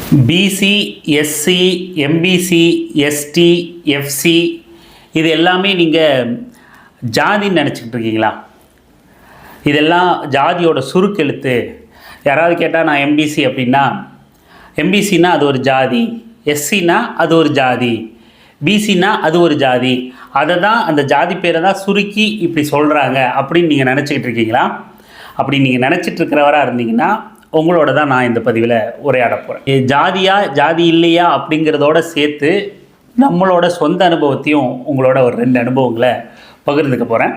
PC, SC, MBC, ST, FC இது எல்லாமே நீங்கள் ஜாதின்னு நினச்சிக்கிட்டு இருக்கீங்களா? இதெல்லாம் ஜாதியோட சுருக்கெழுத்து. யாராவது கேட்டால் நான் எம்பிசி அப்படின்னா, எம்பிசின்னா அது ஒரு ஜாதி, எஸ்சினா அது ஒரு ஜாதி, பிசினா அது ஒரு ஜாதி, அதை தான் அந்த ஜாதி பேரை தான் சுருக்கி இப்படி சொல்கிறாங்க அப்படின்னு நீங்கள் நினச்சிக்கிட்டு இருக்கீங்களா? அப்படி நீங்கள் நினச்சிட்டு இருக்கிறவராக இருந்தீங்கன்னா உங்களோட தான் நான் இந்த பதிவில் உரையாட போகிறேன். ஜாதியா ஜாதி இல்லையா அப்படிங்கிறதோட சேர்த்து நம்மளோட சொந்த அனுபவத்தையும் உங்களோட ஒரு 2 அனுபவங்களை பகிர்ந்துக்க போகிறேன்.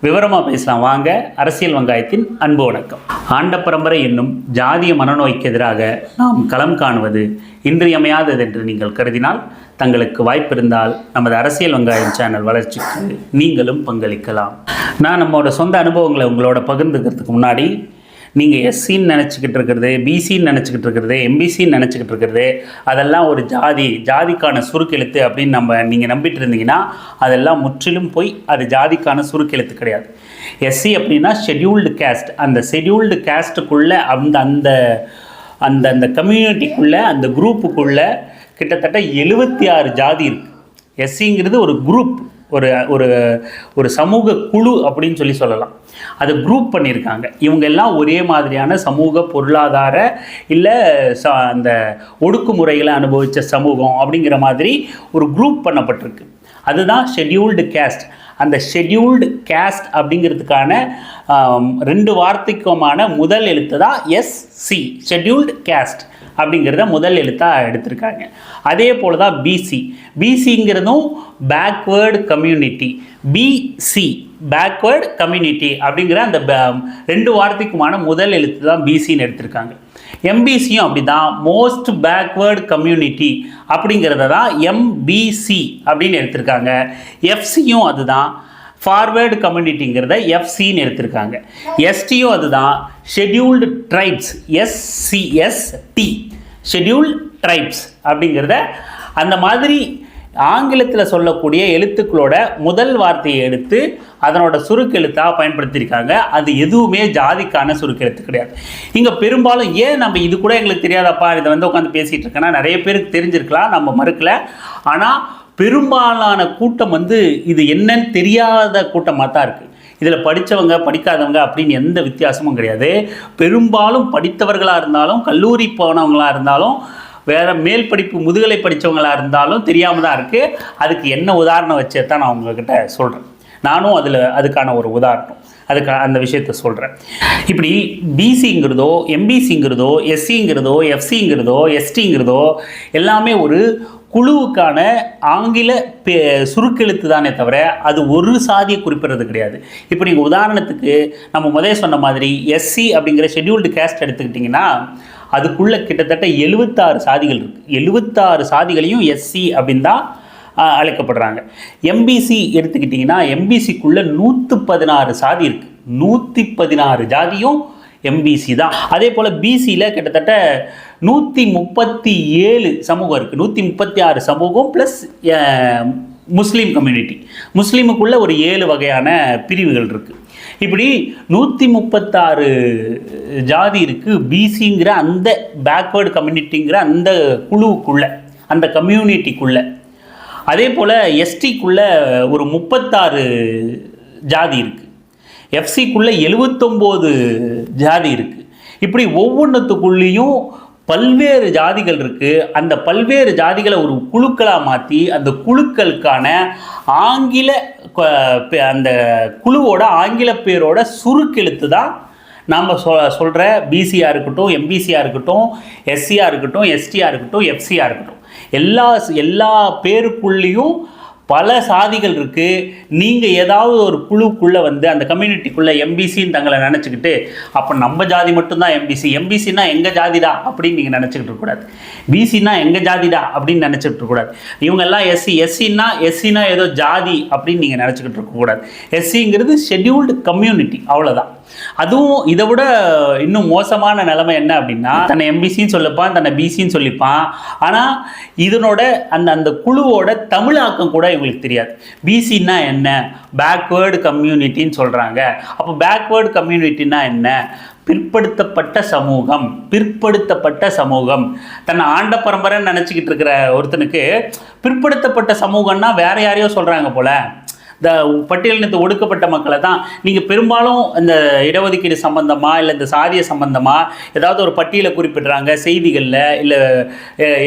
விவரமாக பேசலாம் வாங்க. அரசியல் வெங்காயத்தின் அன்பு வணக்கம். ஆண்ட பரம்பரை என்னும் ஜாதிய மனநோய்க்கு எதிராக நாம் களம் காணுவது இன்றியமையாதது என்று நீங்கள் கருதினால், தங்களுக்கு வாய்ப்பு இருந்தால் நமது அரசியல் வெங்காயம் சேனல் வளர்ச்சிக்கு நீங்களும் பங்களிக்கலாம். நான் நம்மளோட சொந்த அனுபவங்களை உங்களோட பகிர்ந்துக்கிறதுக்கு முன்னாடி, நீங்கள் எஸ்சின்னு நினச்சிக்கிட்டு இருக்கிறது, பிசின்னு நினச்சிக்கிட்டு இருக்கிறது, எம்பிசின்னு நினச்சிக்கிட்டு இருக்கிறது அதெல்லாம் ஒரு ஜாதிக்கான சுருக்கெழுத்து அப்படின்னு நீங்கள் நம்பிட்டு இருந்தீங்கன்னா அதெல்லாம் முற்றிலும் போய் அது ஜாதிக்கான சுருக்கெழுத்து கிடையாது. எஸ்சி அப்படின்னா ஷெட்யூல்டு கேஸ்ட். அந்த ஷெட்யூல்டு கேஸ்ட்டுக்குள்ளே அந்த அந்த அந்த அந்த கம்யூனிட்டிக்குள்ளே, அந்த குரூப்புக்குள்ளே கிட்டத்தட்ட 76 ஜாதி இருக்குது. எஸ்சிங்கிறது ஒரு குரூப், ஒரு ஒரு ஒரு சமூக குழு அப்படின்னு சொல்லலாம். அதை குரூப் பண்ணியிருக்காங்க. இவங்க எல்லாம் ஒரே மாதிரியான சமூக பொருளாதார இல்லை அந்த ஒடுக்குமுறைகளை அனுபவித்த சமூகம் அப்படிங்கிற மாதிரி ஒரு குரூப் பண்ணப்பட்டிருக்கு. அதுதான் ஷெட்யூல்டு கேஸ்ட். அந்த ஷெட்யூல்டு கேஸ்ட் அப்படிங்கிறதுக்கான 2 வார்த்தைக்குமான முதல் எழுத்து தான் எஸ்சி, ஷெட்யூல்டு கேஸ்ட் அப்படிங்கிறத முதல் எழுத்தாக எடுத்திருக்காங்க. அதே போல் தான் பிசி. பிசிங்கிறதும் backward community. BC backward community அப்படிங்கிற அந்த 2 வார்த்தைக்குமான முதல் எழுத்து தான் பிசின்னு எடுத்திருக்காங்க. எம்பிசியும் அப்படி தான், மோஸ்ட் பேக்வேர்டு கம்யூனிட்டி அப்படிங்கிறத தான் எம்பிசி அப்படின்னு எடுத்திருக்காங்க. எஃப்சியும் அதுதான், ஃபார்வேர்டு கம்யூனிட்டிங்கிறத எஃப்சின்னு எடுத்திருக்காங்க. எஸ்டியும் அதுதான், scheduled tribes, SC ST, scheduled tribes அப்படிங்கிறத அந்த மாதிரி ஆங்கிலத்தில் சொல்லக்கூடிய எழுத்துக்களோட முதல் வார்த்தையை எடுத்து அதனோட சுருக்கெழுத்தாக பயன்படுத்தியிருக்காங்க. அது எதுவுமே ஜாதிக்கான சுருக்கெழுத்து கிடையாது. இங்கே பெரும்பாலும் ஏன் நம்ம இது கூட எங்களுக்கு தெரியாதப்பா இதை உட்காந்து பேசிகிட்டு இருக்கேன்னா, நிறைய பேருக்கு தெரிஞ்சிருக்கலாம், நம்ம மறுக்கல. ஆனால் பெரும்பாலான கூட்டம் இது என்னன்னு தெரியாத கூட்டமாக தான் இருக்குது. இதில் படித்தவங்க படிக்காதவங்க அப்படின்னு எந்த வித்தியாசமும் கிடையாது. பெரும்பாலும் படித்தவர்களாக இருந்தாலும், கல்லூரி போனவங்களாக இருந்தாலும், வேறு மேல் படிப்பு முதுகலை படித்தவங்களாக இருந்தாலும் தெரியாமல் தான் இருக்குது. அதுக்கு என்ன உதாரணம் வச்சே தான் நான் உங்கள்கிட்ட சொல்கிறேன். நானும் அதுக்கான ஒரு உதாரணம், அந்த விஷயத்த சொல்கிறேன். இப்படி பிசிங்கிறதோ, எம்பிசிங்கிறதோ, எஸ்சிங்கிறதோ, எஃப்சிங்கிறதோ, எஸ்டிங்கிறதோ எல்லாமே ஒரு குழுவுக்கான ஆங்கில சுருக்கெழுத்து தானே தவிர அது ஒரு சாதியை குறிப்பிடுறது கிடையாது. இப்போ நீங்கள் உதாரணத்துக்கு நம்ம முதல்ல சொன்ன மாதிரி எஸ்சி அப்படிங்கிற ஷெட்யூல்டு கேஸ்ட் எடுத்துக்கிட்டிங்கன்னா அதுக்குள்ளே கிட்டத்தட்ட 76 சாதிகள் இருக்குது. 76 சாதிகளையும் எஸ்சி அப்படின்னு தான் அழைக்கப்படுறாங்க. எம்பிசி எடுத்துக்கிட்டிங்கன்னா எம்பிசிக்குள்ளே 116 சாதி இருக்குது. 116 ஜாதியும் எம்பிசி தான். அதே போல் பிசியில் கிட்டத்தட்ட 137 சமூகம் இருக்குது. 136 சமூகம் ப்ளஸ் முஸ்லீம் கம்யூனிட்டி. முஸ்லீமுக்குள்ளே ஒரு 7 வகையான பிரிவுகள் இருக்குது. இப்படி 136 ஜாதி இருக்குது பிசிங்கிற அந்த பேக்வேர்டு கம்யூனிட்டிங்கிற அந்த குழுவுக்குள்ளே, அந்த கம்யூனிட்டிக்குள்ளே. அதே போல் எஸ்டிக்குள்ளே ஒரு 36 ஜாதி இருக்குது. எஃப்சிக்குள்ளே 79 ஜாதி இருக்குது. இப்படி ஒவ்வொன்றுத்துக்குள்ளேயும் பல்வேறு ஜாதிகள் இருக்குது. அந்த பல்வேறு ஜாதிகளை ஒரு குழுக்களாக மாற்றி அந்த குழுக்களுக்கான அந்த குழுவோட ஆங்கில பேரோட சுருக்கெழுத்து தான் நாம் சொல்கிற பிசியாக இருக்கட்டும், எம்பிசியாக இருக்கட்டும், எஸ்சியாக இருக்கட்டும், எஸ்டியாக இருக்கட்டும், எஃப்சியாக இருக்கட்டும். எல்லா பேருக்குள்ளேயும் பல சாதிகள் இருக்குது. நீங்கள் ஏதாவது ஒரு குழுக்குள்ளே அந்த கம்யூனிட்டிக்குள்ளே எம்பிசின்னு தங்களை நினச்சிக்கிட்டு அப்போ நம்ம ஜாதி மட்டும்தான் எம்பிசி, எம்பிசின்னா எங்கள் ஜாதிடா அப்படின்னு நீங்கள் நினச்சிக்கிட்டு இருக்கக்கூடாது. பிசின்னா எங்கள் ஜாதிடா அப்படின்னு நினச்சிக்கிட்டு இருக்கக்கூடாது. இவங்கெல்லாம் எஸ்சின்னா ஏதோ ஜாதி அப்படின்னு நீங்கள் நினச்சிக்கிட்டு இருக்கக்கூடாது. எஸ்சிங்கிறது ஷெட்யூல்டு கம்யூனிட்டி, அவ்வளோதான். அதுவும் இதை விட இன்னும் மோசமான நிலைமை என்ன அப்படின்னா, தன்னை எம்பிசின்னு சொல்லிப்பான், தன்னை பிசின்னு சொல்லிப்பான். ஆனால் இதனோட அந்த குழுவோட தமிழாக்கம் கூட இவங்களுக்கு தெரியாது. பிசின்னா என்ன, பேக்வேர்டு கம்யூனிட்டின்னு சொல்கிறாங்க. அப்போ பேக்வேர்டு கம்யூனிட்டின்னா என்ன, பிற்படுத்தப்பட்ட சமூகம். பிற்படுத்தப்பட்ட சமூகம் தன்னை ஆண்ட பரம்பரைன்னு நினச்சிக்கிட்டு இருக்கிற ஒருத்தனுக்கு பிற்படுத்தப்பட்ட சமூகம்னா வேற யாரையோ சொல்கிறாங்க போல. இந்த பட்டியலினத்து ஒடுக்கப்பட்ட மக்களை தான் நீங்கள் பெரும்பாலும் இந்த இடஒதுக்கீடு சம்பந்தமாக இல்லை இந்த சாதிய சம்பந்தமாக ஏதாவது ஒரு பட்டியலை குறிப்பிடுறாங்க செய்திகளில், இல்லை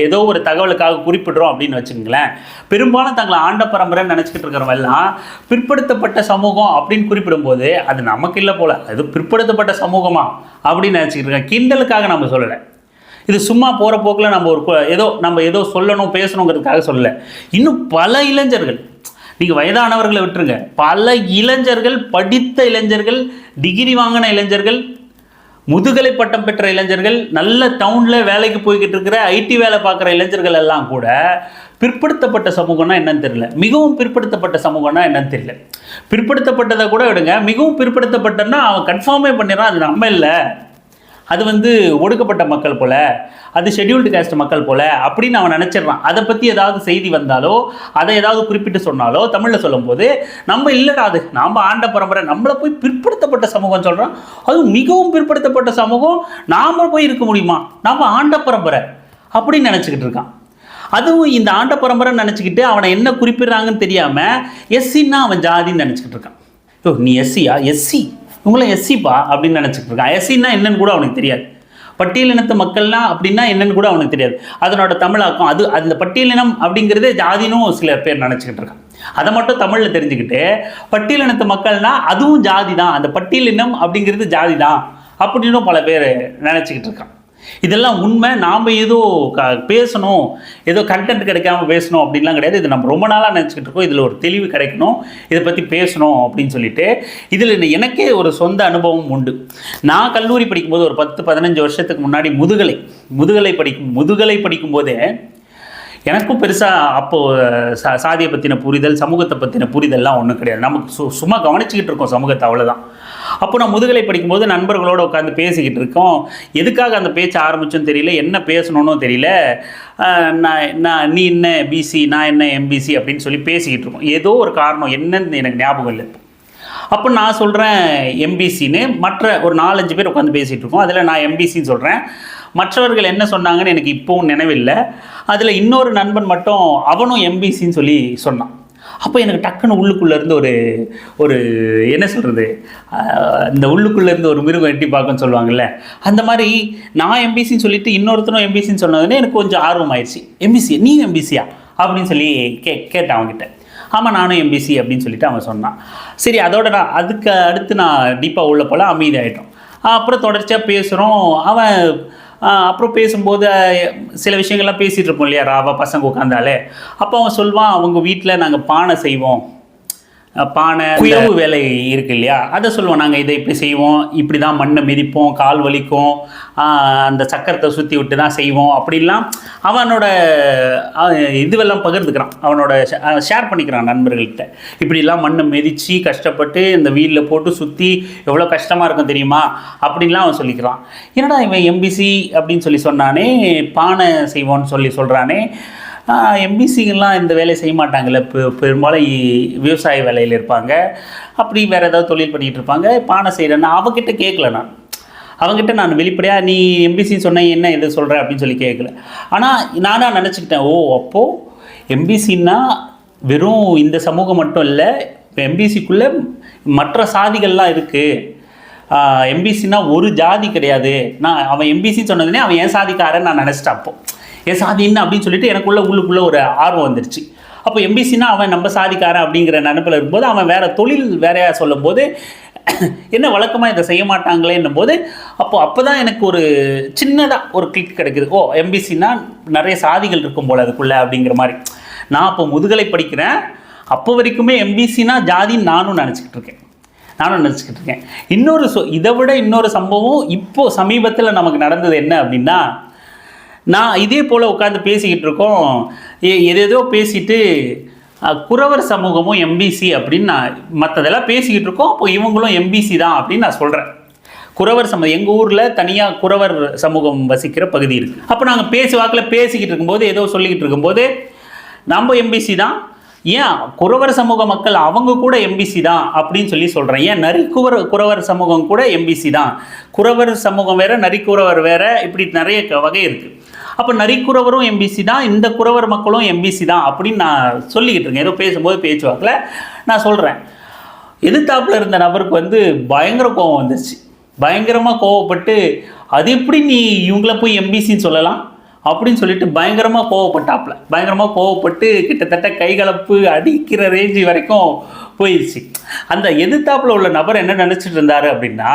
ஏதோ ஒரு தகவலுக்காக குறிப்பிடுறோம் அப்படின்னு வச்சுக்கோங்களேன். பெரும்பாலும் தங்களை ஆண்ட பரம்பரைன்னு நினச்சிக்கிட்டு இருக்கிறவெல்லாம் பிற்படுத்தப்பட்ட சமூகம் அப்படின்னு குறிப்பிடும்போது அது நமக்கு இல்லை போல், அது பிற்படுத்தப்பட்ட சமூகமா அப்படின்னு நினச்சிக்கிட்டு இருக்காங்க. கிண்டலுக்காக நம்ம சொல்லலை, இது சும்மா போகிற போக்கில் நம்ம ஏதோ சொல்லணும் பேசணுங்கிறதுக்காக சொல்லலை. இன்னும் பல இளைஞர்கள், நீங்கள் வயதானவர்களை விட்டுருங்க, பல இளைஞர்கள், படித்த இளைஞர்கள், டிகிரி வாங்கின இளைஞர்கள், முதுகலை பட்டம் பெற்ற இளைஞர்கள், நல்ல டவுனில் வேலைக்கு போய்கிட்டு இருக்கிற ஐடி வேலை பார்க்குற இளைஞர்கள் எல்லாம் கூட பிற்படுத்தப்பட்ட சமூகம்னா என்னன்னு தெரியல, மிகவும் பிற்படுத்தப்பட்ட சமூகம்னா என்னன்னு தெரியல. பிற்படுத்தப்பட்டதை கூட விடுங்க, மிகவும் பிற்படுத்தப்பட்டன்னா அவன் கன்ஃபார்மே பண்ணிடுறான் அது நம்ம இல்லை, அது ஒடுக்கப்பட்ட மக்கள் போல், அது ஷெட்யூல்டு காஸ்ட் மக்கள் போல் அப்படின்னு அவன் நினச்சிட்றான். அதை பற்றி ஏதாவது செய்தி வந்தாலோ அதை ஏதாவது குறிப்பிட்டு சொன்னாலோ தமிழில் சொல்லும்போது நம்ம இல்லைடா அது நாம் ஆண்ட பரம்பரை, நம்மளை போய் பிற்படுத்தப்பட்ட சமூகம் சொல்கிறான், அதுவும் மிகவும் பிற்படுத்தப்பட்ட சமூகம், நாம் போய் இருக்க முடியுமா, நாம் ஆண்ட பரம்பரை அப்படின்னு நினச்சிக்கிட்டு இருக்கான். அதுவும் இந்த ஆண்ட பரம்பரைன்னு நினச்சிக்கிட்டு அவனை என்ன குறிப்பிட்றாங்கன்னு தெரியாமல் எஸ்சின்னா அவன் ஜாதின்னு நினச்சிக்கிட்டு இருக்கான். ஓ நீ எஸ்சியா, எஸ்சி உங்களை எஸ்சிப்பா அப்படின்னு நினச்சிட்டு இருக்கான். எஸ்சின்னா என்னன்னு கூட அவனுக்கு தெரியாது. பட்டியலினத்து மக்கள்லாம் அப்படின்னா என்னன்னு கூட அவனுக்கு தெரியாது. அதனோட தமிழாக்கம் அது அந்த பட்டியலினம் அப்படிங்கிறதே ஜாதினும் சில பேர் நினச்சிக்கிட்டு இருக்கான். அதை மட்டும் தமிழில் தெரிஞ்சுக்கிட்டு பட்டியலினத்து மக்கள்னா அதுவும் ஜாதி தான், அந்த பட்டியலினம் அப்படிங்கிறது ஜாதி தான் அப்படின்னும் பல பேர் நினச்சிக்கிட்டு இருக்கான். இதெல்லாம் உண்மை. நாம் ஏதோ பேசணும், ஏதோ கண்டென்ட் கிடைக்காம பேசணும் அப்படின்லாம் கிடையாது. இது நம்ம ரொம்ப நாளாக நினச்சிக்கிட்டு இருக்கோம். இதில் ஒரு தெளிவு கிடைக்கணும், இதை பற்றி பேசணும் அப்படின்னு சொல்லிட்டு. இதில் எனக்கே ஒரு சொந்த அனுபவம் உண்டு. நான் கல்லூரி படிக்கும்போது ஒரு 10-15 வருஷத்துக்கு முன்னாடி முதுகலை படிக்கும்போதே எனக்கும் பெருசாக அப்போது சாதியை பற்றின புரிதல், சமூகத்தை பற்றின புரிதல்லாம் ஒன்றும் கிடையாது. நமக்கு சும்மா கவனிச்சிக்கிட்டு இருக்கோம் சமூகத்தை, அவ்வளோதான். அப்போ நான் முதுகலை படிக்கும்போது நண்பர்களோடு உட்காந்து பேசிக்கிட்டு இருக்கோம். எதுக்காக அந்த பேச்சு ஆரம்பிச்சோன்னு தெரியல, என்ன பேசணுன்னு தெரியல. நீ என்ன பிசி, நான் என்ன எம்பிசி அப்படின்னு சொல்லி பேசிக்கிட்டு இருக்கோம். ஏதோ ஒரு காரணம் என்னன்னு எனக்கு ஞாபகம் இல்லை. அப்போ நான் சொல்கிறேன் எம்பிசின்னு, மற்ற ஒரு 4-5 பேர் உட்காந்து பேசிகிட்டு இருக்கோம். அதில் நான் எம்பிசின்னு சொல்கிறேன். மற்றவர்கள் என்ன சொன்னாங்கன்னு எனக்கு இப்போவும் நினைவில்லை. அதில் இன்னொரு நண்பன் மட்டும் அவனும் எம்பிசின்னு சொல்லி சொன்னான். அப்போ எனக்கு டக்குன்னு உள்ளுக்குள்ளேருந்து ஒரு என்ன சொல்கிறது, இந்த உள்ளுக்குள்ளேருந்து ஒரு மிருகம் எட்டி பார்க்கன்னு சொல்லுவாங்கள்ல, அந்த மாதிரி நான் எம்பிசின்னு சொல்லிவிட்டு இன்னொருத்தனும் எம்பிசின்னு சொன்னதுன்னே எனக்கு கொஞ்சம் ஆர்வம் ஆயிடுச்சு. எம்பிசி, நீ எம்பிசியா அப்படின்னு சொல்லி கேட்டேன் அவங்ககிட்ட. ஆமாம் நானும் எம்பிசி அப்படின்னு சொல்லிட்டு அவன் சொன்னான். சரி, அதோட அதுக்கு அடுத்து நான் டீப்பாக உள்ள போல் அமைதியாகிட்டோம். அப்புறம் தொடர்ச்சியாக பேசுகிறோம். அவன் அப்புறம் பேசும்போது சில விஷயங்கள்லாம் பேசிகிட்டு இருப்போம் இல்லையா, ராவா பசங்க உட்காந்தாலே. அப்போ அவன் சொல்வான், அவங்க வீட்டில் நாங்கள் பானை செய்வோம், பானை குயவு வேலை இருக்கு இல்லையா, அதை சொல்லுவோம், நாங்கள் இதை இப்படி செய்வோம், இப்படி தான் மண்ணை மிதிப்போம், கால் வலிக்கும், அந்த சக்கரத்தை சுற்றி விட்டு தான் செய்வோம் அப்படின்லாம் அவனோட இதுவெல்லாம் பகிர்ந்துக்கிறான், அவனோட ஷேர் பண்ணிக்கிறான் நண்பர்கள்கிட்ட. இப்படிலாம் மண்ணை மிதித்து கஷ்டப்பட்டு இந்த வீலில் போட்டு சுற்றி எவ்வளோ கஷ்டமாக இருக்கும் தெரியுமா அப்படின்லாம் அவன் சொல்லிக்கிறான். என்னடா இவன் எம்பிசி அப்படின்னு சொல்லி சொன்னானே, பானை செய்வோன்னு சொல்கிறானே, எம்பிசிங்கெல்லாம் இந்த வேலையை செய்ய மாட்டாங்கல்ல, பெரும்பாலும் விவசாய வேலையில் இருப்பாங்க, அப்படி வேறு ஏதாவது தொழில் பண்ணிகிட்டு இருப்பாங்க, பானை செய்கிறேன்னா அவங்ககிட்ட கேட்கல. அவங்ககிட்ட நான் வெளிப்படையாக நீ எம்பிசின்னு சொன்ன என்ன எது சொல்கிற அப்படின்னு சொல்லி கேட்கல. ஆனால் நானாக நினச்சிக்கிட்டேன், ஓ அப்போது எம்பிசின்னா வெறும் இந்த சமூகம் மட்டும் இல்லை, எம்பிசிக்குள்ளே மற்ற சாதிகள்லாம் இருக்குது, எம்பிசின்னா ஒரு ஜாதி கிடையாது. அவன் எம்பிசின்னு சொன்னதுனே அவன் என் சாதிக்காரன் நான் நினச்சிட்டேன். அப்போது என் சாதின்னு அப்படின்னு சொல்லிட்டு உள்ளுக்குள்ளே ஒரு ஆர்வம் வந்துருச்சு. அப்போ எம்பிசின்னா அவன் நம்ம சாதிக்காரன் அப்படிங்கிற நினைப்பில் இருக்கும்போது அவன் வேறு தொழில் வேறையாக சொல்லும்போது என்ன வழக்கமாக இதை செய்ய மாட்டாங்களேன்னும் போது அப்போ தான் எனக்கு ஒரு சின்னதாக ஒரு கிளிக் கிடைக்குது. ஓ எம்பிசின்னா நிறைய சாதிகள் இருக்கும் போல் அதுக்குள்ளே அப்படிங்கிற மாதிரி. நான் அப்போ முதுகலை படிக்கிறேன், அப்போ வரைக்குமே எம்பிசினா ஜாதின்னு நானும் நினச்சிக்கிட்டு இருக்கேன். இதை விட இன்னொரு சம்பவம் இப்போது சமீபத்தில் நமக்கு நடந்தது என்ன அப்படின்னா, நான் இதே போல் உட்காந்து பேசிக்கிட்டு இருக்கோம், எதேதோ பேசிட்டு குறவர் சமூகமும் எம்பிசி அப்படின்னு நான் மற்றதெல்லாம் பேசிக்கிட்டு இருக்கோம். அப்போ இவங்களும் எம்பிசி தான் அப்படின்னு நான் சொல்கிறேன். குறவர் சமூகம் எங்கள் ஊரில் தனியாக குறவர் சமூகம் வசிக்கிற பகுதி இருக்குது. அப்போ நாங்கள் வாக்கில் பேசிக்கிட்டு இருக்கும்போது ஏதோ சொல்லிக்கிட்டு இருக்கும்போது நம்ம எம்பிசி தான், ஏன் குறவர் சமூக மக்கள் அவங்க கூட எம்பிசி தான் அப்படின்னு சொல்லி சொல்கிறேன். ஏன் குறவர் சமூகம் கூட எம்பிசி தான். குறவர் சமூகம் வேற, நரிக்குறவர் வேற, இப்படி நிறைய வகை இருக்குது. அப்போ நரிக்குறவரும் எம்பிசி தான், இந்த குறவர் மக்களும் எம்பிசி தான் அப்படின்னு நான் சொல்லிக்கிட்டு இருக்கேன். ஏதோ பேசும்போது பேச்சுவாக்கில் நான் சொல்கிறேன். எதிர்த்தாப்பில் இருந்த நபருக்கு வந்து பயங்கர கோபம் வந்துருச்சு. பயங்கரமாக கோவப்பட்டு, அது எப்படி நீ இவங்கள போய் எம்பிசின்னு சொல்லலாம் அப்படின்னு சொல்லிட்டு பயங்கரமாக கோவப்பட்டு கிட்டத்தட்ட கைகலப்பு அடிக்கிற ரேஞ்சு வரைக்கும் போயிடுச்சு. அந்த எதிர்த்தாப்பில் உள்ள நபர் என்ன நினச்சிட்டு இருந்தார் அப்படின்னா,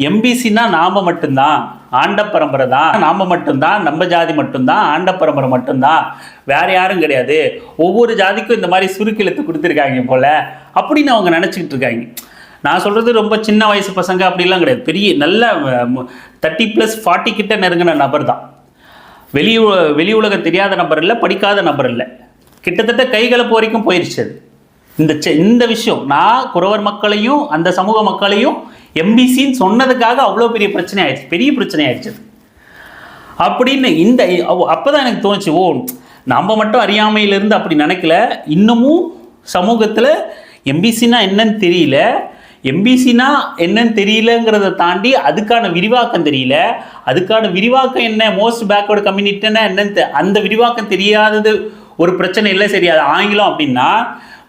எம்பிசின்னா நாம் மட்டும்தான், ஆண்ட பரம்பரை தான், நாம் மட்டும்தான், நம்ம ஜாதி மட்டும்தான், ஆண்ட பரம்பரை மட்டும்தான், வேறு யாரும் கிடையாது, ஒவ்வொரு ஜாதிக்கும் இந்த மாதிரி சுருக்கெழுத்து கொடுத்துருக்காங்க போல் அப்படின்னு அவங்க நினச்சிக்கிட்டு இருக்காங்க. நான் சொல்கிறது ரொம்ப சின்ன வயசு பசங்க அப்படிலாம் கிடையாது. பெரிய நல்ல 30+ 40 கிட்ட நெருங்கின நபர் தான். வெளி உலகம் தெரியாத நபர் இல்லை, படிக்காத நபர் இல்லை. கிட்டத்தட்ட கைகலப்பு வரைக்கும் போயிடுச்சு. இந்த விஷயம் நான் குறவர் மக்களையும் அந்த சமூக மக்களையும் எம்பிசின்னு சொன்னதுக்காக அவ்வளோ பெரிய பிரச்சனை ஆயிடுச்சு. அப்படின்னு அப்போ தான் எனக்கு தோணுச்சு, ஓ நம்ம மட்டும் அறியாமையிலிருந்து அப்படி நினைக்கல, இன்னமும் சமூகத்தில் எம்பிசின்னா என்னன்னு தெரியல, எம்பிசினா என்னன்னு தெரியலங்கிறத தாண்டி அதுக்கான விரிவாக்கம் தெரியல, அதுக்கான விரிவாக்கம் என்ன, மோஸ்ட் பேக்வர்டு கம்யூனிட்டின்னா என்னன்னு அந்த விரிவாக்கம் தெரியாதது ஒரு பிரச்சனை இல்லை. சரி, அது ஆங்கிலம் அப்படின்னா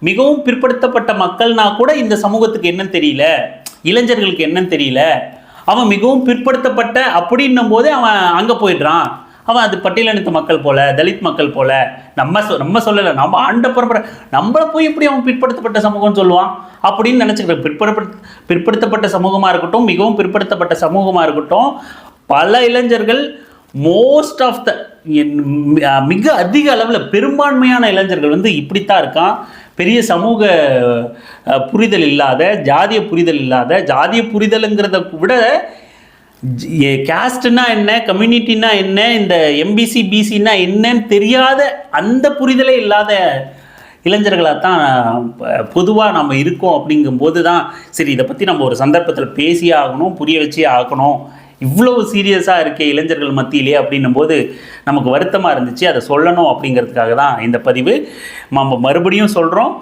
மிகவும் பிற்படுத்தப்பட்ட மக்கள்னா கூட இந்த சமூகத்துக்கு என்னன்னு தெரியல, இளைஞர்களுக்கு என்னன்னு தெரியல, அவன் மிகவும் பிற்படுத்தப்பட்ட அப்படின்னும் போதே அவன் அங்கே போயிடுறான். அவன் அது பட்டியலினத்த மக்கள் போல, தலித் மக்கள் போல, நம்ம சொல்லலை, நம்ம ஆண்ட பரம்பரை, நம்மளை போய் எப்படி அவன் பிற்படுத்தப்பட்ட சமூகம்னு சொல்லுவான் அப்படின்னு நினச்சிக்கிறேன். பிற்படுத்தப்பட்ட சமூகமாக இருக்கட்டும், மிகவும் பிற்படுத்தப்பட்ட சமூகமாக இருக்கட்டும், பல இளைஞர்கள் மோஸ்ட் ஆஃப் த மிக அதிக அளவில் பெரும்பான்மையான இளைஞர்கள் வந்து இப்படித்தான் இருக்கான். பெரிய சமூக புரிதல் இல்லாத, ஜாதிய புரிதலுங்கிறத விட கேஸ்ட்னா என்ன, கம்யூனிட்டினா என்ன, இந்த எம்பிசி பிசின்னா என்னன்னு தெரியாத, அந்த புரிதலே இல்லாத இளைஞர்களாக தான் பொதுவாக நம்ம இருக்கோம். அப்படிங்கும்போது தான் சரி, இதை பற்றி நம்ம ஒரு சந்தர்ப்பத்தில் பேசியே ஆகணும், புரிய வச்சே ஆகணும், இவ்வளவு சீரியஸாக இருக்கே இளைஞர்கள் மத்தியிலே அப்படின்னும் போது நமக்கு வருத்தமாக இருந்துச்சு. அதை சொல்லணும் அப்படிங்கிறதுக்காக தான் இந்த பதிவு. நம்ம மறுபடியும் சொல்கிறோம்,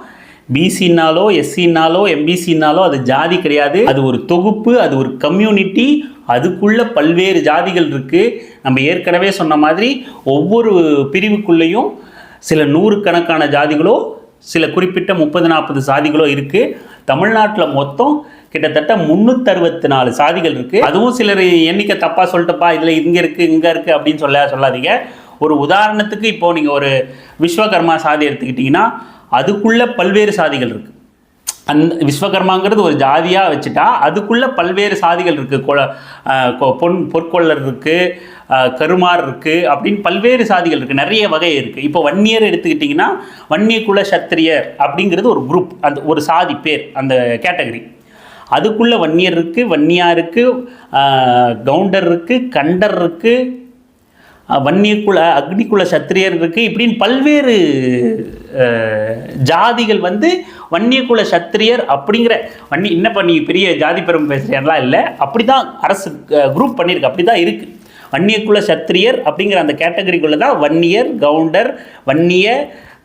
பிசின்னாலோ எஸ்சின்னாலோ எம்பிசின்னாலோ அது ஜாதி கிடையாது, அது ஒரு தொகுப்பு, அது ஒரு கம்யூனிட்டி, அதுக்குள்ள பல்வேறு ஜாதிகள் இருக்குது. நம்ம ஏற்கனவே சொன்ன மாதிரி ஒவ்வொரு பிரிவுக்குள்ளேயும் சில 100 கணக்கான ஜாதிகளோ, சில குறிப்பிட்ட 30-40 சாதிகளோ இருக்குது. தமிழ்நாட்டில் மொத்தம் கிட்டத்தட்ட 364 சாதிகள் இருக்குது. அதுவும் சிலர் எண்ணிக்கை தப்பாக சொல்லிட்டுப்பா, இதில் இங்கே இருக்குது அப்படின்னு சொல்லாதீங்க. ஒரு உதாரணத்துக்கு இப்போது நீங்கள் ஒரு விஸ்வகர்மா சாதி எடுத்துக்கிட்டிங்கன்னா அதுக்குள்ளே பல்வேறு சாதிகள் இருக்குது. அந்த விஸ்வகர்மாங்கிறது ஒரு ஜாதியாக வச்சுட்டா அதுக்குள்ளே பல்வேறு சாதிகள் இருக்குது. பொற்கொள்ளர் இருக்குது, கருமார் இருக்குது, அப்படின்னு பல்வேறு சாதிகள் இருக்குது, நிறைய வகை இருக்குது. இப்போ வன்னியர் எடுத்துக்கிட்டிங்கன்னா வன்னிய குல சத்திரியர் அப்படிங்கிறது ஒரு குரூப், அந்த ஒரு சாதி பேர், அந்த கேட்டகரி. அதுக்குள்ளே வன்னியர் இருக்குது, வன்னியார் இருக்குது, கவுண்டர் இருக்குது, கண்டர் இருக்குது, வன்னியக்குல அக்னிக்குல சத்திரியர் இருக்குது, இப்படின்னு பல்வேறு ஜாதிகள் வந்து வன்னியக்குல சத்திரியர் அப்படிங்கிற என்னப்பா நீ பெரிய ஜாதி பெரும் பேசுகிறேன்லாம் இல்லை, அப்படி தான் அரசு குரூப் பண்ணியிருக்கு, அப்படி தான் இருக்குது. வன்னியக்குல சத்திரியர் அப்படிங்கிற அந்த கேட்டகரிக்குள்ளே தான் வன்னியர், கவுண்டர், வன்னிய,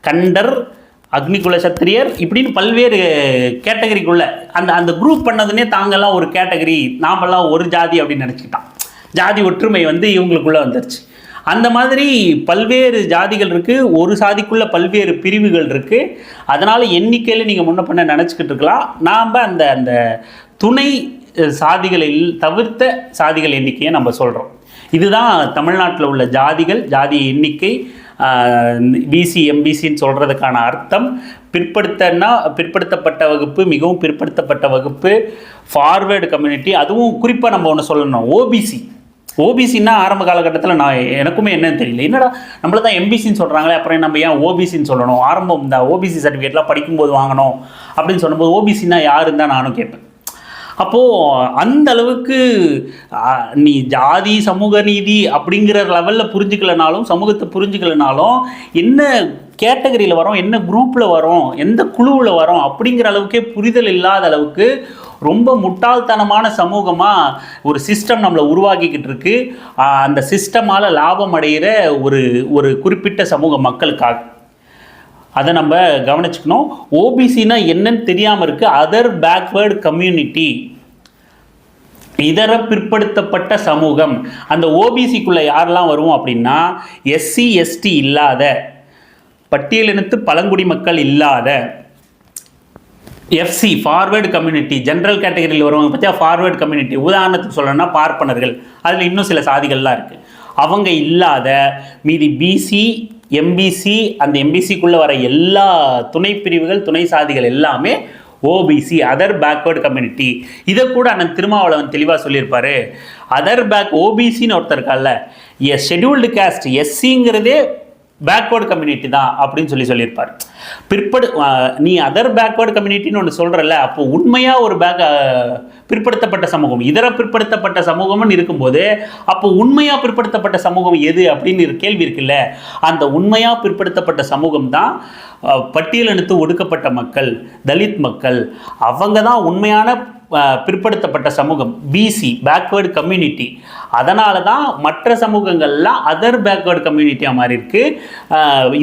கண்டர், அக்னிகுல சத்திரியர், இப்படின்னு பல்வேறு கேட்டகரிக்குள்ள அந்த குரூப் பண்ணதுன்னே தாங்கெல்லாம் ஒரு கேட்டகரி, நாமெல்லாம் ஒரு ஜாதி அப்படின்னு நினச்சிக்கிட்டான். ஜாதி ஒற்றுமை வந்து இவங்களுக்குள்ளே வந்துருச்சு. அந்த மாதிரி பல்வேறு ஜாதிகள் இருக்குது, ஒரு சாதிக்குள்ளே பல்வேறு பிரிவுகள் இருக்குது. அதனால் எண்ணிக்கையில் நீங்கள் முன்ன பண்ண நினச்சிக்கிட்டு இருக்கலாம். நாம் அந்த துணை சாதிகளில் தவிர்த்த சாதிகள் எண்ணிக்கையை நம்ம சொல்கிறோம். இதுதான் தமிழ்நாட்டில் உள்ள ஜாதி எண்ணிக்கை. பிசி எம்பிசின்னு சொல்கிறதுக்கான அர்த்தம் பிற்படுத்தப்பட்ட வகுப்பு, மிகவும் பிற்படுத்தப்பட்ட வகுப்பு, ஃபார்வேர்டு கம்யூனிட்டி. அதுவும் குறிப்பாக நம்ம ஒன்று சொல்லணும், ஓபிசின்னா ஆரம்ப காலகட்டத்தில் எனக்குமே என்னன்னு தெரியல, என்னடா நம்மள தான் எம்பிசின்னு சொல்கிறாங்களே, அப்புறம் நம்ம ஏன் ஓபிசின்னு சொல்லணும், ஆரம்பம் இந்த ஓபிசி சர்டிஃபிகேட்லாம் படிக்கும்போது வாங்கணும் அப்படின்னு சொன்னபோது ஓபிசின்னா யாருன்னு தான் நானும் கேட்பேன். அப்போது அந்த அளவுக்கு நீ ஜாதி சமூக நீதி அப்படிங்கிற லெவலில் புரிஞ்சுக்கலனாலும், சமூகத்தை புரிஞ்சுக்கலனாலும், என்ன கேட்டகரியில் வரோம், என்ன குரூப்பில் வரோம், எந்த குழுவில் வரோம் அப்படிங்கிற அளவுக்கே புரிதல் இல்லாத அளவுக்கு ரொம்ப முட்டாள்தனமான சமூகமாக ஒரு சிஸ்டம் நம்மளை உருவாக்கிக்கிட்டு இருக்கு. அந்த சிஸ்டமால் லாபம் அடைகிற ஒரு குறிப்பிட்ட சமூக மக்களுக்காக அதை நம்ம கவனிச்சுக்கணும். ஓபிசினா என்னன்னு தெரியாமல் இருக்குது. அதர் பேக்வேர்டு கம்யூனிட்டி, இதர பிற்படுத்தப்பட்ட சமூகம். அந்த ஓபிசிக்குள்ளே யாரெல்லாம் வருவோம் அப்படின்னா, எஸ்சி எஸ்டி இல்லாத, பட்டியலினத்து பழங்குடி மக்கள் இல்லாத, எஃப்சி ஃபார்வேர்டு கம்யூனிட்டி, ஜென்ரல் கேட்டகரியில் வருவாங்க பற்றியா ஃபார்வேர்டு கம்யூனிட்டி. உதாரணத்துக்கு சொல்லணும்னா பார்ப்பனர்கள், அதில் இன்னும் சில சாதிகள்லாம் இருக்குது. அவங்க இல்லாத மீதி பிசி, எம்பிசி, அந்த எம்பிசிக்குள்ளே வர எல்லா துணை பிரிவுகள், துணை சாதிகள் எல்லாமே ஓபிசி, அதர் பேக்வேர்டு கம்யூனிட்டி. இதை கூட அண்ணன் திருமாவளவன் தெளிவாக சொல்லியிருப்பாரு. அதர் ஓபிசின்னு ஒருத்தர் இருக்கால, ஷெட்யூல்டு காஸ்ட் எஸ்சிங்கிறதே பேக்வேர்டு கம்யூனிட்டி தான் அப்படின்னு சொல்லியிருப்பார். நீ அதர் பேக்வேர்டு கம்யூனிட்டின்னு ஒன்று சொல்கிறல்ல, அப்போ உண்மையாக ஒரு பிற்படுத்தப்பட்ட சமூகம், இதர பிற்படுத்தப்பட்ட சமூகம்னு இருக்கும்போது அப்போ உண்மையாக பிற்படுத்தப்பட்ட சமூகம் எது அப்படின்னு கேள்வி இருக்குல்ல. அந்த உண்மையாக பிற்படுத்தப்பட்ட சமூகம் தான் பட்டியலினத்து ஒடுக்கப்பட்ட மக்கள், தலித் மக்கள். அவங்க தான் உண்மையான பிற்படுத்தப்பட்ட சமூகம், பிசி பேக்வேர்டு கம்யூனிட்டி. அதனால தான் மற்ற சமூகங்கள்லாம் அதர் பேக்வேர்டு கம்யூனிட்டியாக மாறி இருக்கு,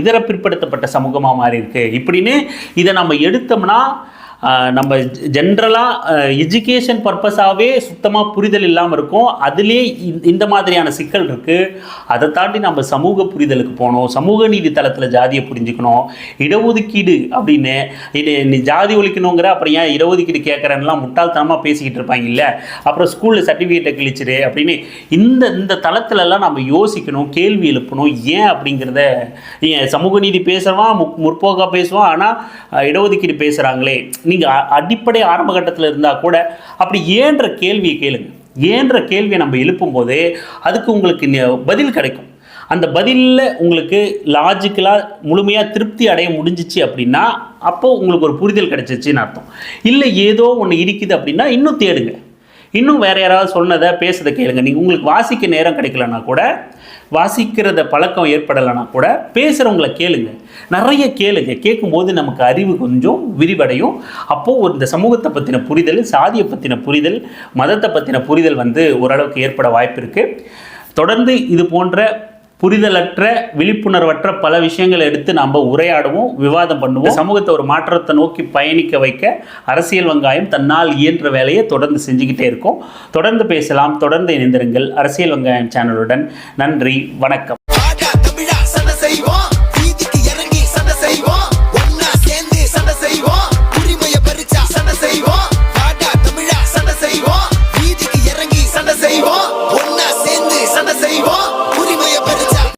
இதர பிற்படுத்தப்பட்ட சமூகமாக மாறி இருக்கு. இப்படின்னு இதை நம்ம எடுத்தோம்னா நம்ம ஜென்ரலாக எஜுகேஷன் பர்பஸாகவே சுத்தமாக புரிதல் இல்லாமல் இருக்கும். அதுலேயே இந்த மாதிரியான சிக்கல் இருக்குது. அதை தாண்டி நம்ம சமூக புரிதலுக்கு போகணும். சமூக நீதி தளத்தில் ஜாதியை புரிஞ்சுக்கணும். இடஒதுக்கீடு அப்படின்னு நீ ஜாதி ஒழிக்கணுங்கிற, அப்புறம் ஏன் இடஒதுக்கீடு கேட்குறேன்னெலாம் முட்டாள்தனமாக பேசிக்கிட்டு இருப்பாங்க இல்லை. அப்புறம் ஸ்கூலில் சர்டிஃபிகேட்டை கிழிச்சிரு அப்படின்னு இந்த தளத்துலலாம் நம்ம யோசிக்கணும், கேள்வி எழுப்பணும். ஏன் அப்படிங்கிறத சமூக நீதி பேசுகிறவான், முற்போக்காக பேசுவான், ஆனால் இடஒதுக்கீடு பேசுகிறாங்களே. நீங்கள் அடிப்படை ஆரம்ப கட்டத்தில் இருந்தால் கூட அப்படி ஏன்ற கேள்வியை கேளுங்க. ஏன்ற கேள்வியை நம்ம எழுப்பும்போது அதுக்கு உங்களுக்கு பதில் கிடைக்கும். அந்த பதிலில் உங்களுக்கு லாஜிக்கலாக முழுமையாக திருப்தி அடைய முடிஞ்சிச்சு அப்படின்னா அப்போது உங்களுக்கு ஒரு புரிதல் கிடைச்சிச்சின்னு அர்த்தம். இல்லை ஏதோ ஒன்று இடிக்குது அப்படின்னா இன்னும் தேடுங்க, இன்னும் வேறு யாராவது சொன்னதை பேசுறதை கேளுங்க. நீங்கள் உங்களுக்கு வாசிக்க நேரம் கிடைக்கலன்னா கூட, வாசிக்கிறத பழக்கம் ஏற்படலைன்னா கூட பேசுகிறவங்கள கேளுங்க, நிறைய கேளுங்க. கேட்கும்போது நமக்கு அறிவு கொஞ்சம் விரிவடையும். அப்போது இந்த சமூகத்தை பற்றின புரிதல், சாதியை பற்றின புரிதல், மதத்தை பற்றின புரிதல் ஓரளவுக்கு ஏற்பட வாய்ப்பு இருக்குது. தொடர்ந்து இது போன்ற புரிதலற்ற, விழிப்புணர்வற்ற பல விஷயங்களை எடுத்து நம்ம உரையாடுவோம், விவாதம் பண்ணுவோம். சமூகத்தை ஒரு மாற்றத்தை நோக்கி பயணிக்க வைக்க அரசியல் வெங்காயம் தன்னால் இயன்ற வேலையை தொடர்ந்து செஞ்சுக்கிட்டே இருக்கும். தொடர்ந்து பேசலாம், தொடர்ந்து இணைந்திருங்கள் அரசியல் வெங்காயம் சேனலுடன். நன்றி, வணக்கம்.